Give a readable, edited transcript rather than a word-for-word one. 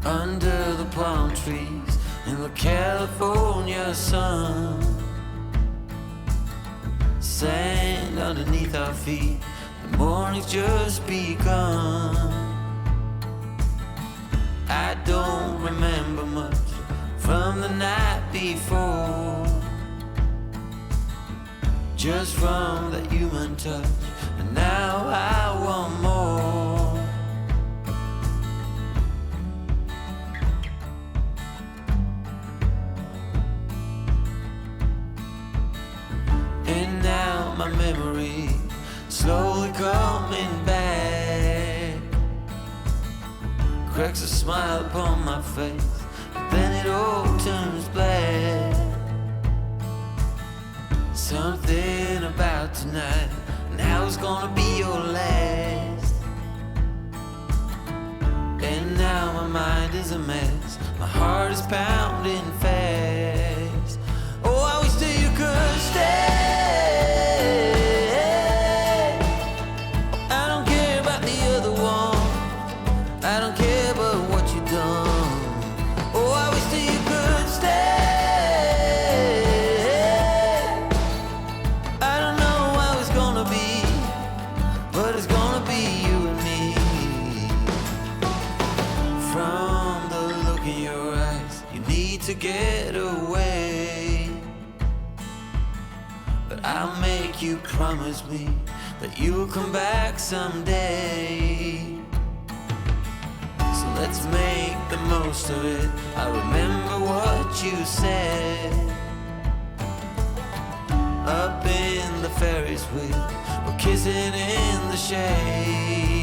under the palm trees in the California sun. Sand underneath our feet, the morning's just begun. I don't remember much from the night before, just from that human touch, and now I want more. And now my memory slowly coming back, cracks a smile upon my face, but then it all turns black. Something about tonight, and how it's gonna be your last. And now my mind is a mess, my heart is pounding fast. Oh, I wish that you could stay. I don't care about the other one, I don't care about what you've done. Oh, I wish that you could stay. I don't know how it's gonna be, but it's gonna be you and me. From the look in your eyes, you need to get away, but I'll make you promise me that you'll come back someday. So let's make the most of it. I remember what you said. Up in the Ferris wheel, we're kissing in the shade.